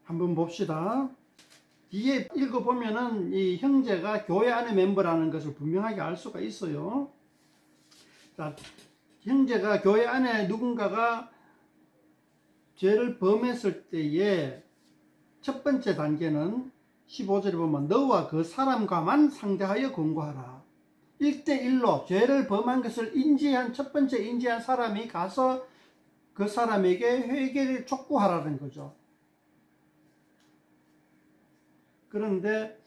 한번 봅시다. 뒤에 읽어보면은 이 형제가 교회 안의 멤버라는 것을 분명하게 알 수가 있어요. 자, 형제가 교회 안에 누군가가 죄를 범했을 때에 첫 번째 단계는 15절에 보면 너와 그 사람과만 상대하여 권고하라. 1대1로 죄를 범한 것을 첫 번째 인지한 사람이 가서 그 사람에게 회개를 촉구하라는 거죠. 그런데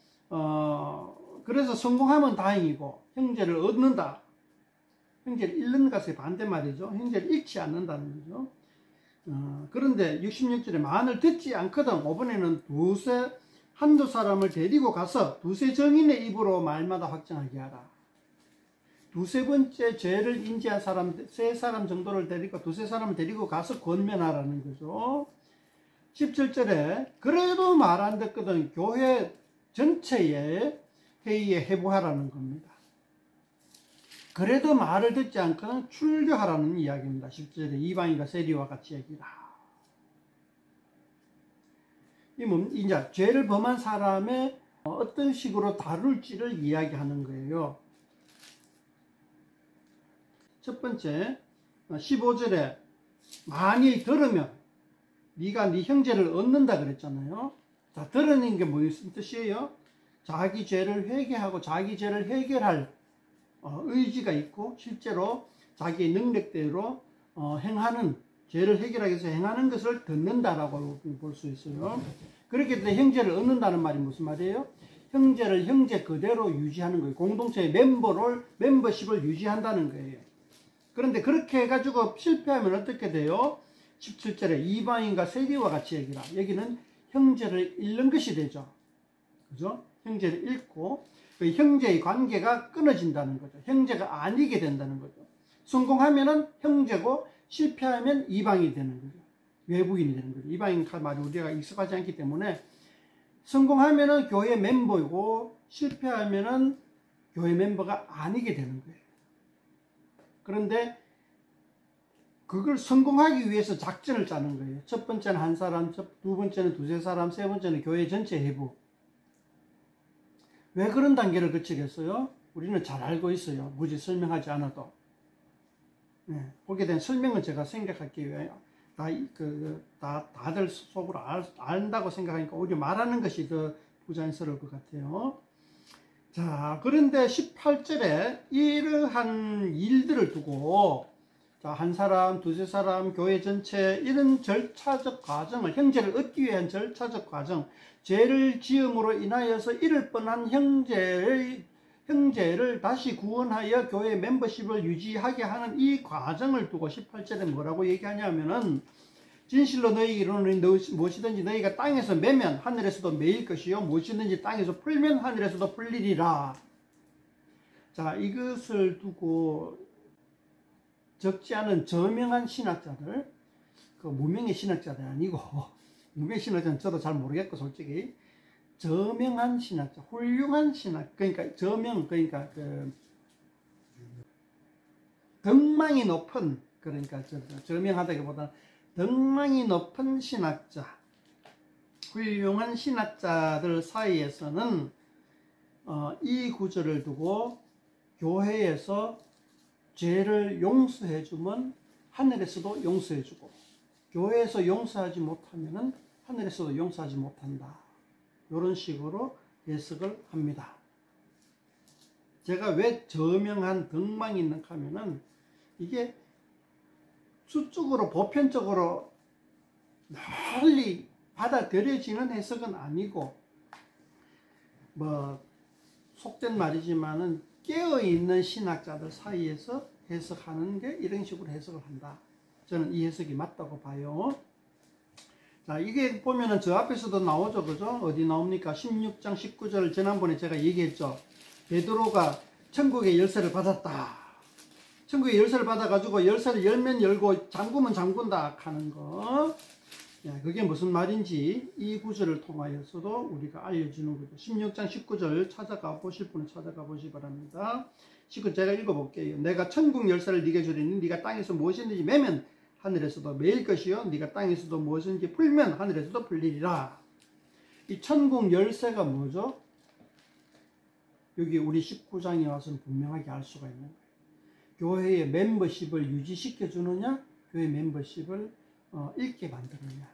그래서 성공하면 다행이고 형제를 얻는다. 형제를 잃는 것의 반대말이죠. 형제를 잃지 않는다는 거죠. 그런데 66절에 만을 듣지 않거든 5번에는 한두 사람을 데리고 가서 두세 정인의 입으로 말마다 확정하게 하라. 두세 번째 죄를 인지한 사람, 세 사람 정도를 데리고 두세 사람을 데리고 가서 권면하라는 거죠. 17절에 그래도 말 안 듣거든 교회 전체에 회의에 회부하라는 겁니다. 그래도 말을 듣지 않거든 출교하라는 이야기입니다. 10절에 이방인과 세리와 같이 얘기라. 이제 죄를 범한 사람의 어떤 식으로 다룰지를 이야기하는 거예요. 첫 번째 15절에 만일 들으면 네가 네 형제를 얻는다 그랬잖아요. 자, 들으는 게 무슨 뜻이에요? 자기 죄를 회개하고 자기 죄를 해결할 의지가 있고 실제로 자기의 능력대로 죄를 해결하기 위해서 행하는 것을 듣는다라고 볼 수 있어요. 그렇게 되면 형제를 얻는다는 말이 무슨 말이에요? 형제를 형제 그대로 유지하는 거예요. 공동체의 멤버십을 유지한다는 거예요. 그런데 그렇게 해가지고 실패하면 어떻게 돼요? 17절에 이방인과 세리와 같이 얘기라. 여기는 형제를 잃는 것이 되죠. 그죠? 형제를 잃고 그 형제의 관계가 끊어진다는 거죠. 형제가 아니게 된다는 거죠. 성공하면은 형제고 실패하면 이방인이 되는 거죠. 외국인이 되는 거죠. 이방인 말이 우리가 익숙하지 않기 때문에 성공하면은 교회 멤버이고 실패하면은 교회 멤버가 아니게 되는 거예요. 그런데 그걸 성공하기 위해서 작전을 짜는 거예요. 첫 번째는 한 사람, 두 번째는 두세 사람, 세 번째는 교회 전체 회부. 왜 그런 단계를 거치겠어요? 우리는 잘 알고 있어요. 굳이 설명하지 않아도. 네, 거기에 대한 설명은 제가 생각할게요. 다들 속으로 안다고 생각하니까 오히려 말하는 것이 더 부자연스러울 것 같아요. 자, 그런데 18절에 이러한 일들을 두고 한 사람, 두세 사람, 교회 전체 이런 절차적 과정을 형제를 얻기 위한 절차적 과정, 죄를 지음으로 인하여서 잃을 뻔한 형제를 다시 구원하여 교회 멤버십을 유지하게 하는 이 과정을 두고 18절에 뭐라고 얘기하냐면은 진실로 너희에게 이르노니 무엇이든지 너희가 땅에서 매면 하늘에서도 매일 것이요 무엇이든지 땅에서 풀면 하늘에서도 풀리리라. 자, 이것을 두고 적지 않은 저명한 신학자들, 그 무명의 신학자들 아니고 무명의 신학자는 저도 잘 모르겠고 솔직히 저명한 신학자, 훌륭한 신학, 그러니까 그러니까 그 덕망이 높은, 그러니까 저명하다기보다 덕망이 높은 신학자, 훌륭한 신학자들 사이에서는 이 구절을 두고 교회에서 죄를 용서해주면 하늘에서도 용서해주고 교회에서 용서하지 못하면 하늘에서도 용서하지 못한다. 이런 식으로 해석을 합니다. 제가 왜 저명한 덕망이 있는가 하면은 이게 수적으로 보편적으로 널리 받아들여지는 해석은 아니고 뭐 속된 말이지만은 깨어있는 신학자들 사이에서 해석하는 게 이런 식으로 해석을 한다. 저는 이 해석이 맞다고 봐요. 자, 이게 보면은 저 앞에서도 나오죠. 그죠? 어디 나옵니까? 16장 19절 지난번에 제가 얘기했죠. 베드로가 천국의 열쇠를 받았다. 천국의 열쇠를 받아가지고 열쇠를 열면 열고 잠그면 잠근다 하는 거. 그게 무슨 말인지 이 구절을 통하여서도 우리가 알려주는 거죠. 16장 19절 찾아가 보실 분은 찾아가 보시기 바랍니다. 제가 읽어볼게요. 내가 천국 열쇠를 네게 주리니 네가 땅에서 무엇이든지 매면 하늘에서도 매일 것이요 네가 땅에서도 무엇이든지 풀면 하늘에서도 풀리리라. 이 천국 열쇠가 뭐죠? 여기 우리 19장에 와서는 분명하게 알 수가 있는 거예요. 교회의 멤버십을 유지시켜 주느냐, 교회 멤버십을 잃게 만드느냐,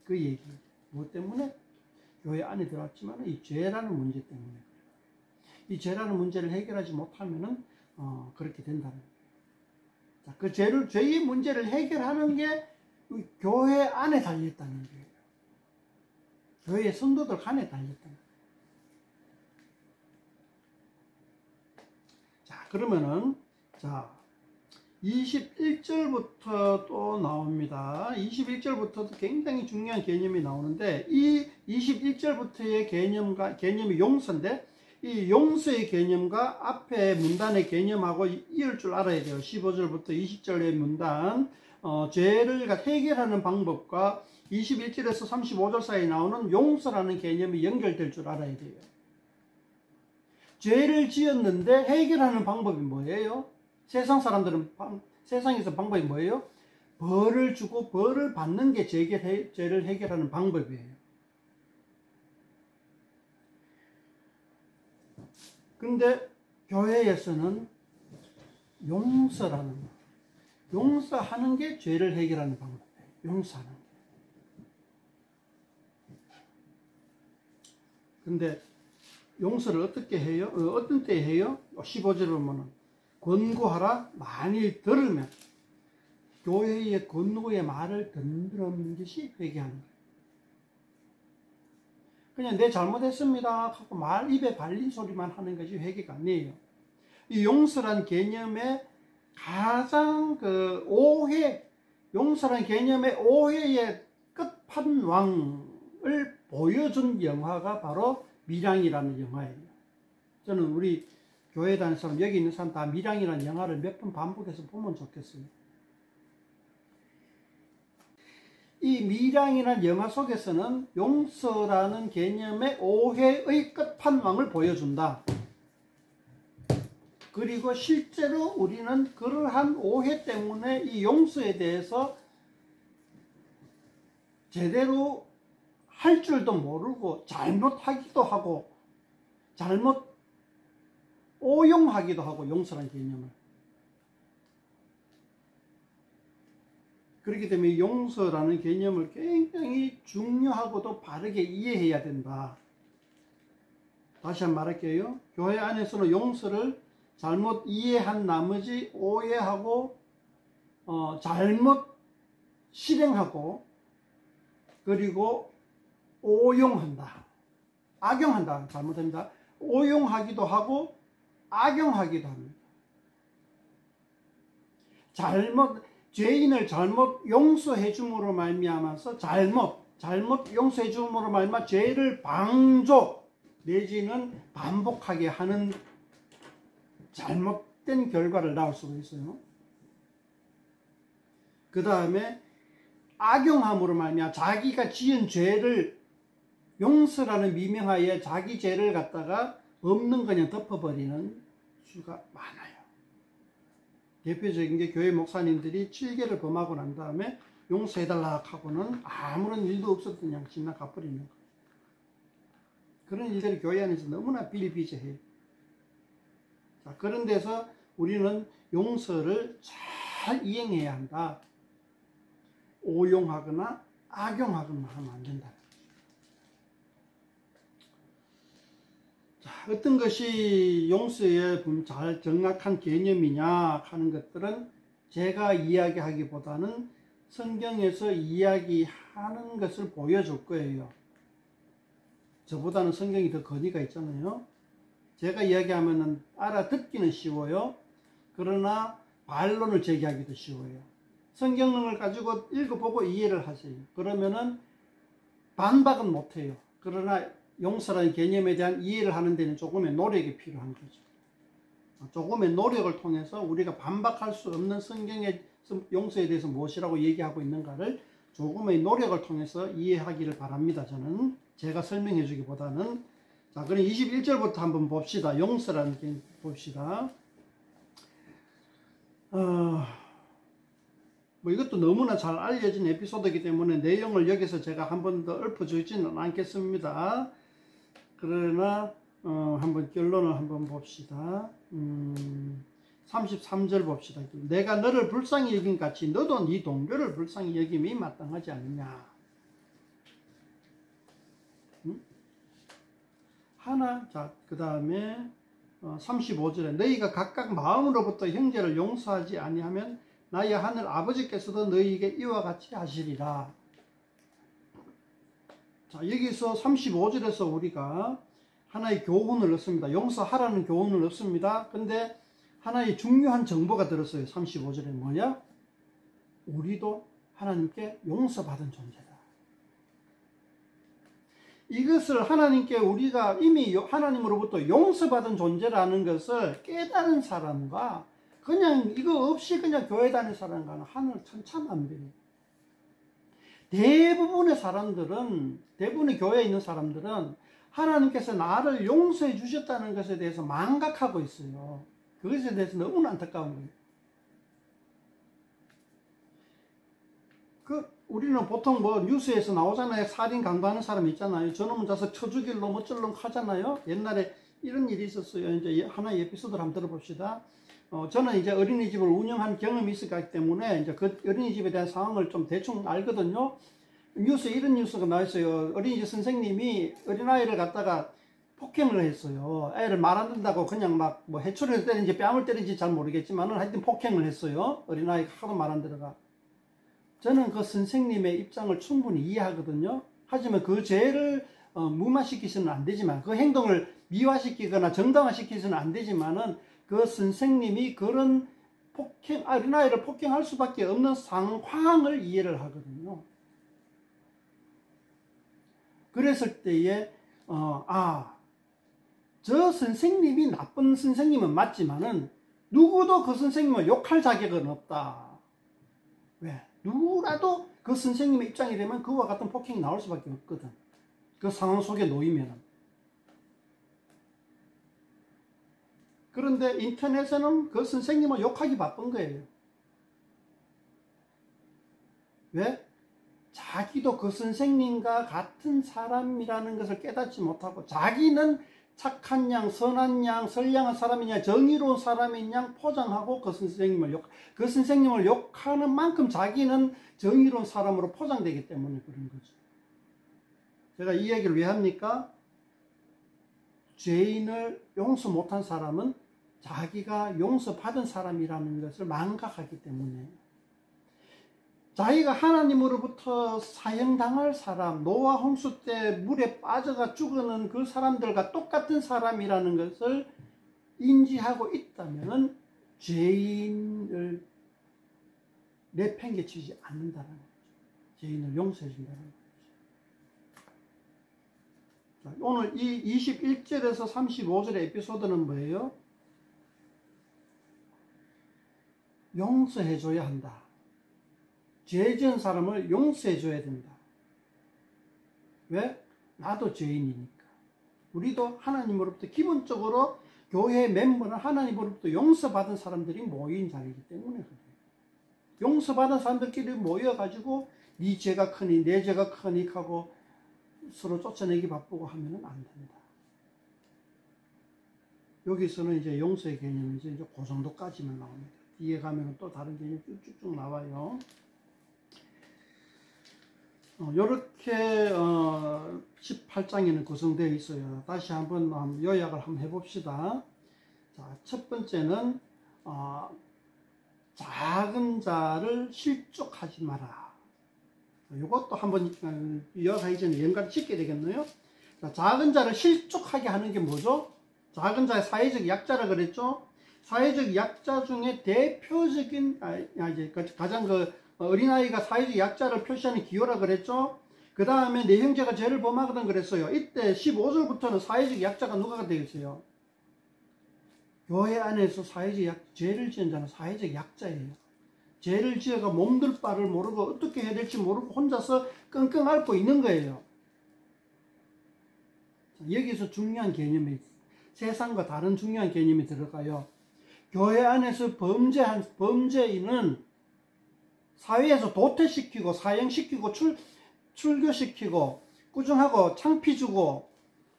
그 얘기예요. 무엇 때문에? 교회 안에 들어왔지만 이 죄라는 문제 때문에 그래요. 이 죄라는 문제를 해결하지 못하면은 그렇게 된다는 거예요. 자, 그 죄의 문제를 해결하는 게 교회 안에 달렸다는 거예요. 교회의 성도들 안에 달렸다는 거예요. 자, 그러면은, 자, 21절부터 또 나옵니다. 21절부터도 굉장히 중요한 개념이 나오는데, 이 21절부터의 개념이 용서인데, 이 용서의 개념과 앞에 문단의 개념하고 이을 줄 알아야 돼요. 15절부터 20절의 문단, 죄를 해결하는 방법과 21절에서 35절 사이에 나오는 용서라는 개념이 연결될 줄 알아야 돼요. 죄를 지었는데 해결하는 방법이 뭐예요? 세상 사람들은 세상에서 방법이 뭐예요? 벌을 주고 벌을 받는 게 죄를 해결하는 방법이에요. 근데 교회에서는 용서하는 게 죄를 해결하는 방법이에요. 용서하는 게. 근데 용서를 어떻게 해요? 어떤 때 해요? 15절에 보면은 권고하라 만일 들으면, 교회의 권고의 말을 듣는 것이 회개하는 거예요. 그냥 내 잘못했습니다 하고 입에 발린 소리만 하는 것이 회개가 아니에요. 이 용서란 개념의 가장 용서란 개념의 오해의 끝판왕을 보여준 영화가 바로 밀양이라는 영화예요. 저는 우리 교회 다니는 사람, 여기 있는 사람 다 밀양이라는 영화를 몇 번 반복해서 보면 좋겠어요. 이 밀양이라는 영화 속에서는 용서라는 개념의 오해의 끝판왕을 보여준다. 그리고 실제로 우리는 그러한 오해 때문에 이 용서에 대해서 제대로 할 줄도 모르고 잘못하기도 하고 잘못 오용하기도 하고, 용서라는 개념을. 그렇기 때문에 용서라는 개념을 굉장히 중요하고도 바르게 이해해야 된다. 다시 한번 말할게요. 교회 안에서는 용서를 잘못 이해한 나머지 오해하고 잘못 실행하고, 그리고 오용한다. 악용한다. 잘못합니다. 오용하기도 하고 악용하기도 합니다. 죄인을 잘못 용서해 줌으로 말미암아서 잘못 용서해 줌으로 말미암아 죄를 방조 내지는 반복하게 하는 잘못된 결과를 낳을 수가 있어요. 그 다음에 악용함으로 말미암아 자기가 지은 죄를 용서라는 미명하에 자기 죄를 갖다가 없는 그냥 덮어버리는 수가 많아요. 대표적인 게 교회 목사님들이 7개를 범하고 난 다음에 용서해달라 하고는 아무런 일도 없었던 그냥 지나가버리는 거예요. 그런 일들이 교회 안에서 너무나 비일비재해요. 자, 그런 데서 우리는 용서를 잘 이행해야 한다. 오용하거나 악용하거나 하면 안 된다. 자, 어떤 것이 용서의 잘 정확한 개념이냐 하는 것들은 제가 이야기하기보다는 성경에서 이야기하는 것을 보여줄 거예요. 저보다는 성경이 더 거리가 있잖아요. 제가 이야기하면 알아듣기는 쉬워요. 그러나 반론을 제기하기도 쉬워요. 성경을 가지고 읽어보고 이해를 하세요. 그러면은 반박은 못해요. 그러나 용서라는 개념에 대한 이해를 하는 데는 조금의 노력이 필요한 거죠. 조금의 노력을 통해서 우리가 반박할 수 없는 성경의 용서에 대해서 무엇이라고 얘기하고 있는가를 조금의 노력을 통해서 이해하기를 바랍니다. 저는 제가 설명해 주기보다는. 자, 그럼 21절부터 한번 봅시다. 용서라는 게 봅시다. 뭐 이것도 너무나 잘 알려진 에피소드이기 때문에 내용을 여기서 제가 한 번 더 읊어주지는 않겠습니다. 그러나 한번 결론을 한번 봅시다. 33절 봅시다. 내가 너를 불쌍히 여긴 같이 너도 네 동료를 불쌍히 여김이 마땅하지 않느냐. 자, 그 다음에 35절에 너희가 각각 마음으로부터 형제를 용서하지 아니하면 나의 하늘 아버지께서도 너희에게 이와 같이 하시리라. 자, 여기서 35절에서 우리가 하나의 교훈을 얻습니다. 용서하라는 교훈을 얻습니다. 근데 하나의 중요한 정보가 들었어요. 35절에 뭐냐? 우리도 하나님께 용서받은 존재다. 이것을 하나님께 우리가 이미 하나님으로부터 용서받은 존재라는 것을 깨달은 사람과 그냥 이거 없이 그냥 교회 다니는 사람과는 하늘 천차만별이에요. 대부분의 교회에 있는 사람들은 하나님께서 나를 용서해 주셨다는 것에 대해서 망각하고 있어요. 그것에 대해서 너무나 안타까운 거예요. 우리는 보통 뭐 뉴스에서 나오잖아요. 살인 강도하는 사람 있잖아요. 저놈은 자서 쳐 죽일 놈 어쩔 놈 하잖아요. 옛날에 이런 일이 있었어요. 이제 하나의 에피소드를 한번 들어봅시다. 저는 이제 어린이집을 운영한 경험이 있었기 때문에 이제 그 어린이집에 대한 상황을 좀 대충 알거든요. 뉴스에 이런 뉴스가 나왔어요. 어린이집 선생님이 어린아이를 갖다가 폭행을 했어요. 애를 말 안 듣는다고 그냥 막 뭐 해초리를 때린지 뺨을 때린지 잘 모르겠지만은 하여튼 폭행을 했어요. 어린아이가 하도 말 안 들어가. 저는 그 선생님의 입장을 충분히 이해하거든요. 하지만 그 죄를 무마시키서는 안 되지만, 그 행동을 미화시키거나 정당화시키서는 안 되지만은 그 선생님이 그런 어린아이를 폭행할 수밖에 없는 상황을 이해를 하거든요. 그랬을 때에 저 선생님이 나쁜 선생님은 맞지만은 누구도 그 선생님을 욕할 자격은 없다. 왜? 누구라도 그 선생님의 입장이 되면 그와 같은 폭행이 나올 수밖에 없거든. 그 상황 속에 놓이면은. 그런데 인터넷에는 그 선생님을 욕하기 바쁜 거예요. 왜? 자기도 그 선생님과 같은 사람이라는 것을 깨닫지 못하고 자기는 착한 양, 선한 양, 선량한 사람이냐, 정의로운 사람인 양 포장하고 그 선생님을 욕하는 만큼 자기는 정의로운 사람으로 포장되기 때문에 그런 거죠. 제가 이 얘기를 왜 합니까? 죄인을 용서 못한 사람은 자기가 용서받은 사람이라는 것을 망각하기 때문에, 자기가 하나님으로부터 사형당할 사람, 노아 홍수 때 물에 빠져가 죽어는 그 사람들과 똑같은 사람이라는 것을 인지하고 있다면 죄인을 내팽개치지 않는다는 거죠. 죄인을 용서해 준다는 거죠. 오늘 이 21절에서 35절의 에피소드는 뭐예요? 용서해 줘야 한다. 죄 지은 사람을 용서해 줘야 된다. 왜? 나도 죄인이니까. 우리도 하나님으로부터 기본적으로 교회 멤버는 하나님으로부터 용서받은 사람들이 모인 자리이기 때문에 그래요. 용서받은 사람들끼리 모여가지고 네 죄가 크니 내 죄가 크니 하고 서로 쫓아내기 바쁘고 하면은 안 된다. 여기서는 이제 용서의 개념이 이제 그 정도까지만 나옵니다. 뒤에 가면 또 다른 개념이 쭉쭉 나와요. 이렇게 18장에는 구성되어 있어요. 다시 한번 요약을 한번 해봅시다. 자, 첫 번째는 작은 자를 실족하지 마라. 이것도 한번 요약하기 전에 연관을 짓게 되겠네요. 자, 작은 자를 실족하게 하는 게 뭐죠? 작은 자의 사회적 약자라 그랬죠? 사회적 약자 중에 대표적인 가장 어린아이가 사회적 약자를 표시하는 기호라 그랬죠? 그 다음에 내 형제가 죄를 범하거든 그랬어요. 이때 15절부터는 사회적 약자가 누가 되어 있어요? 교회 안에서 죄를 지은 자는 사회적 약자예요. 죄를 지어가 몸둘 바를 모르고 어떻게 해야 될지 모르고 혼자서 끙끙 앓고 있는 거예요. 여기서 중요한 개념이, 세상과 다른 중요한 개념이 들어가요. 교회 안에서 범죄인은 사회에서 도태시키고 사형시키고 출교시키고 꾸중하고 창피 주고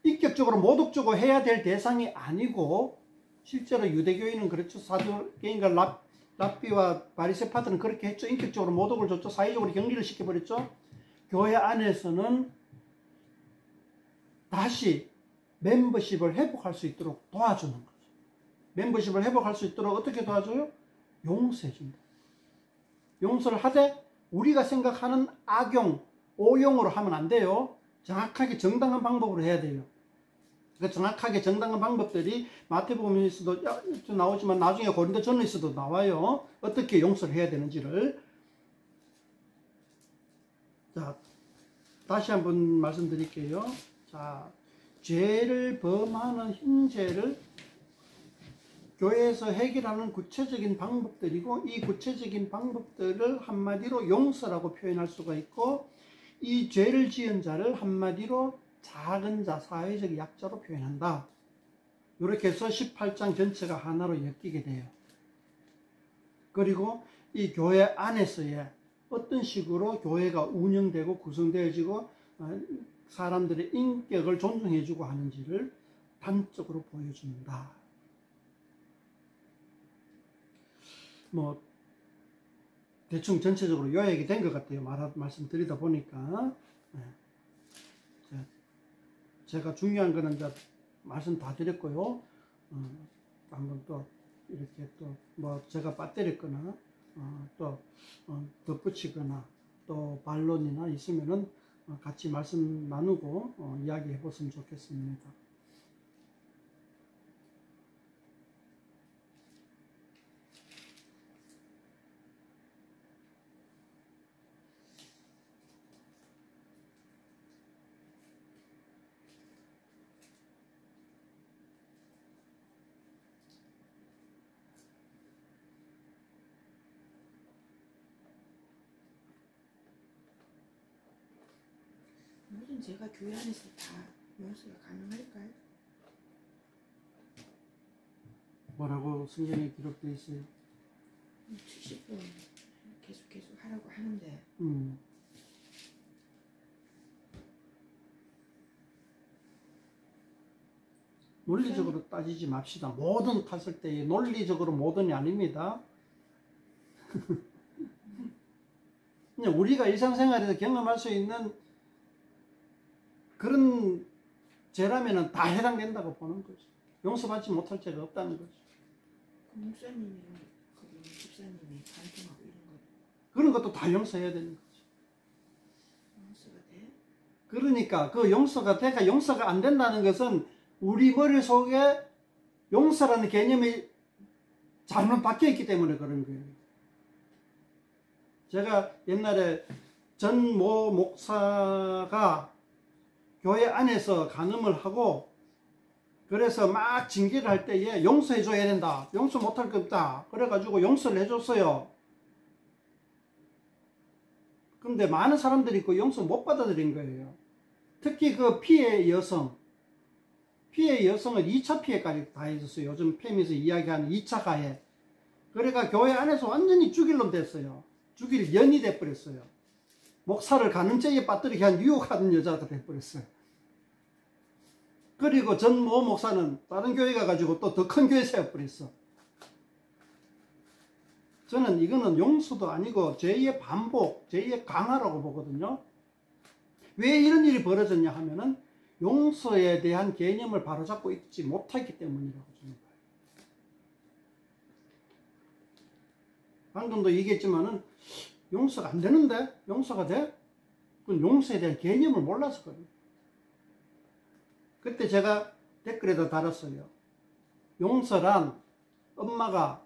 인격적으로 모독 주고 해야 될 대상이 아니고, 실제로 유대교인은 그렇죠. 사두개인과 랍비와 바리새파들은 그렇게 했죠. 인격적으로 모독을 줬죠. 사회적으로 격리를 시켜버렸죠. 교회 안에서는 다시 멤버십을 회복할 수 있도록 도와주는 거죠. 멤버십을 회복할 수 있도록 어떻게 도와줘요? 용서해준다. 용서를 하되 우리가 생각하는 악용, 오용으로 하면 안 돼요. 정확하게 정당한 방법으로 해야 돼요. 그 정확하게 정당한 방법들이 마태복음에서도 나오지만 나중에 고린도전서에서도 나와요. 어떻게 용서를 해야 되는지를. 자, 다시 한번 말씀드릴게요. 자, 죄를 범하는 형제를 교회에서 해결하는 구체적인 방법들이고, 이 구체적인 방법들을 한마디로 용서라고 표현할 수가 있고, 이 죄를 지은 자를 한마디로 작은 자, 사회적 약자로 표현한다. 이렇게 해서 18장 전체가 하나로 엮이게 돼요. 그리고 이 교회 안에서의 어떤 식으로 교회가 운영되고 구성되어지고 사람들의 인격을 존중해주고 하는지를 단적으로 보여준다. 뭐 대충 전체적으로 요약이 된 것 같아요. 말씀드리다 보니까. 네. 제가 중요한 거는 이제 말씀 다 드렸고요. 한번 또 이렇게 또 뭐 제가 빠뜨렸거나 또 덧붙이거나 또 반론이나 있으면은 같이 말씀 나누고 이야기해 보시면 좋겠습니다. 모든 죄가 교회 안에서 다 용서가 가능할까요? 뭐라고 성경에 기록되어 있어요? 70번 계속 하라고 하는데 논리적으로 따지지 맙시다. 모든 탔을 때에 논리적으로 모든이 아닙니다. 그냥 우리가 일상생활에서 경험할 수 있는 그런 죄라면 다 해당된다고 보는 거죠. 용서받지 못할 죄가 없다는 거죠. 그 목사님이랑 그 집사님이 간통하고 이런 거 그런 것도 다 용서해야 되는 거죠. 용서가 돼? 그러니까 그 용서가 안 된다는 것은 우리 머릿속에 용서라는 개념이 잘못 박혀있기 때문에 그런 거예요. 제가 옛날에 전모 목사가 교회 안에서 간음을 하고 그래서 막 징계를 할 때에 용서해 줘야 된다. 용서 못할 거 없다. 그래가지고 용서를 해줬어요. 그런데 많은 사람들이 그 용서 못 받아들인 거예요. 특히 그 피해 여성은 2차 피해까지 다 있었어요. 요즘 팸에서 이야기하는 2차 가해. 그러니까 교회 안에서 완전히 죽일 놈 됐어요. 죽일 년이 돼버렸어요. 목사를 간음죄에 빠뜨리게 한 유혹하는 여자가 돼버렸어요. 그리고 전모 목사는 다른 교회 가가지고 또 더 큰 교회 세워버렸어. 저는 이거는 용서도 아니고 죄의 반복, 죄의 강화라고 보거든요. 왜 이런 일이 벌어졌냐 하면은 용서에 대한 개념을 바로잡고 있지 못했기 때문이라고 저는 봐요. 방금도 얘기했지만은 용서가 안 되는데 용서가 돼? 그건 용서에 대한 개념을 몰라서 그래요. 그때 제가 댓글에다 달았어요. 용서란 엄마가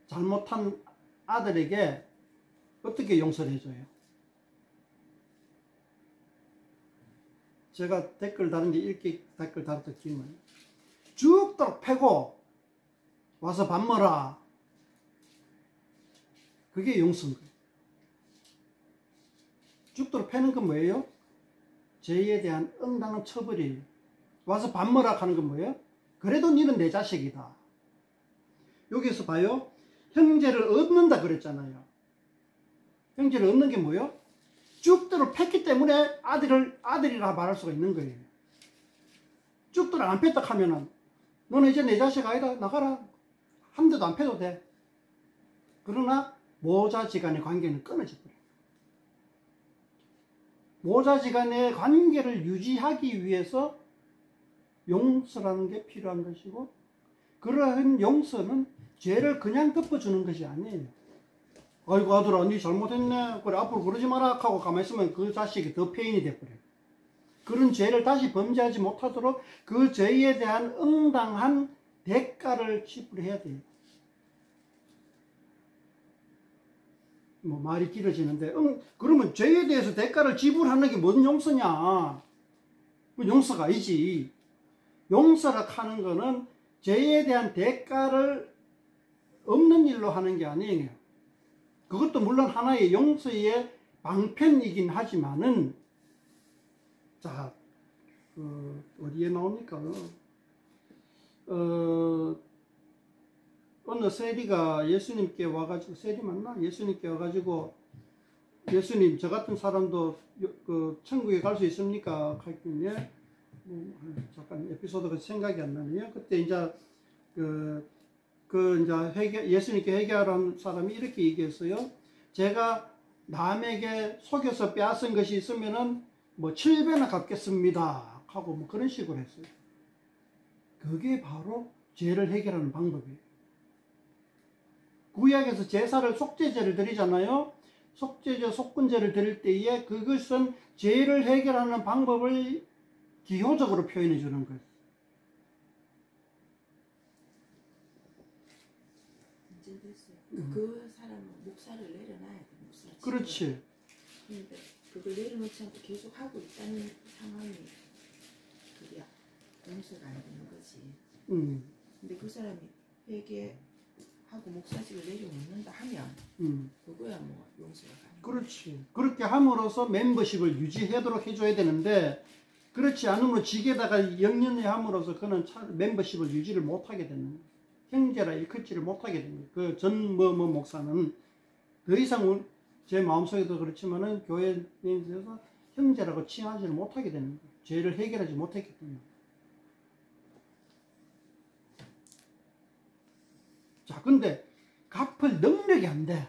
잘못한 아들에게 어떻게 용서를 해줘요? 제가 댓글 다른 게 읽기 댓글 달았던 기억나요. 죽도록 패고 와서 밥 먹어라. 그게 용서인 거예요. 죽도록 패는 건 뭐예요? 죄에 대한 응당한 처벌이에요. 와서 밥 먹으라 하는 건 뭐예요? 그래도 니는 내 자식이다. 여기서 봐요. 형제를 얻는다 그랬잖아요. 형제를 얻는 게 뭐예요? 죽도를 팼기 때문에 아들이라 말할 수가 있는 거예요. 죽도를 안 팼다 하면은 너는 이제 내 자식 아니다. 나가라. 한 대도 안 패도 돼. 그러나 모자지간의 관계는 끊어져 버려요. 모자지간의 관계를 유지하기 위해서 용서라는 게 필요한 것이고, 그러한 용서는 죄를 그냥 덮어주는 것이 아니에요. 아이고 아들아 니 잘못했네. 그래 앞으로 그러지 마라 하고 가만히 있으면 그 자식이 더 폐인이 돼버려요. 그런 죄를 다시 범죄하지 못하도록 그 죄에 대한 응당한 대가를 지불해야 돼요. 뭐 말이 길어지는데 그러면 죄에 대해서 대가를 지불하는 게 무슨 용서냐? 그 용서가 아니지. 용서라 하는 거는 죄에 대한 대가를 없는 일로 하는 게 아니에요. 그것도 물론 하나의 용서의 방편이긴 하지만은, 자, 어디에 나옵니까? 어느 세리가 예수님께 와가지고, 세리 맞나? 예수님께 와가지고, 예수님, 저 같은 사람도 그 천국에 갈 수 있습니까? 했더니, 잠깐 에피소드가 생각이 안 나네요. 그때 이제 이제 예수님께 회개하라는 사람이 이렇게 얘기했어요. 제가 남에게 속여서 빼앗은 것이 있으면은 뭐 7배나 갚겠습니다 하고 뭐 그런 식으로 했어요. 그게 바로 죄를 해결하는 방법이에요. 구약에서 제사를 속죄제를 드리잖아요. 속죄제, 속건제를 드릴 때에 그것은 죄를 해결하는 방법을 기호적으로 표현해 주는 거예요. 이제 됐어요. 그 사람은 목사를 내려놔야 돼. 목사. 그렇지. 근데 그걸 내려놓지 않고 계속 하고 있다는 상황이 그게 용서가 안 되는 거지. 근데 그 사람이 회개하고 목사직을 내려놓는다 하면 그거야 뭐 용서가 가는. 그렇지. 그렇게 함으로써 멤버십을 유지하도록 해줘야 되는데, 그렇지 않으면 지게다가 영연히 함으로써 그는 멤버십을 유지를 못하게 되는 거예요. 형제라 일컫지를 못하게 되는 거예요. 그 전 목사는 더 이상 제 마음속에도 그렇지만은 교회 내에서 형제라고 칭하지를 못하게 되는 거예요. 죄를 해결하지 못했기 때문에. 자, 근데 갚을 능력이 안 돼.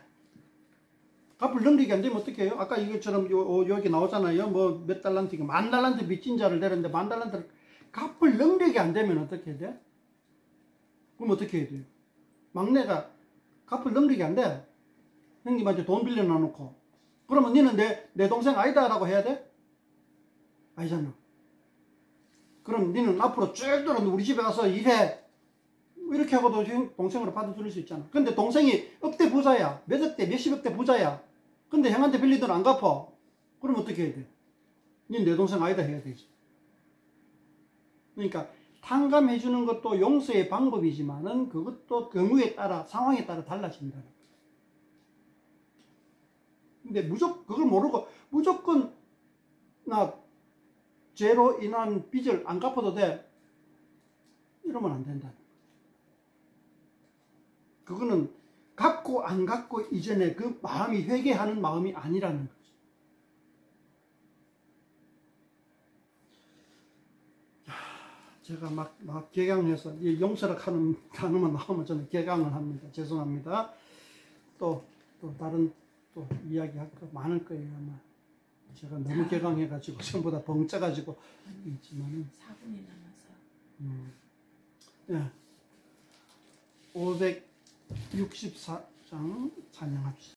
갚을 능력이 안 되면 어떻게 해요? 아까 이것처럼 여기 나오잖아요. 뭐 몇 달란트, 10,000달란트 빚진 자를 내렸는데 10,000달란트를 갚을 능력이 안 되면 어떻게 해야 돼? 그럼 어떻게 해야 돼요? 막내가 갚을 능력이 안 돼. 형님한테 돈 빌려놔 놓고. 그러면 니는 내 동생 아니다 라고 해야 돼? 아니잖아. 그럼 니는 앞으로 쭉 들어 우리 집에 와서 일해. 이렇게 하고도 동생으로 받아들일 수 있잖아. 근데 동생이 억대 부자야. 몇 억대, 몇십억대 부자야. 근데 형한테 빌린 돈 안 갚아. 그럼 어떻게 해야 돼? 니 내 동생 아니다 해야 되지. 그러니까 탕감해 주는 것도 용서의 방법이지만은 그것도 경우에 따라, 상황에 따라 달라진다. 근데 그걸 모르고 무조건 나 죄로 인한 빚을 안 갚아도 돼. 이러면 안 된다. 그거는 갚고 안 갚고 이전에 그 마음이 회개하는 마음이 아니라는 거죠. 제가 막 개강해서 용서라 하는 단어만 나오면 저는 개강을 합니다. 죄송합니다. 또 다른 또 이야기할 거 많을 거예요. 아마 제가 너무 개강해가지고 전부 다 벙쪄가지고 있지만은 4분이 남아서. 예. 564장 찬양합시다.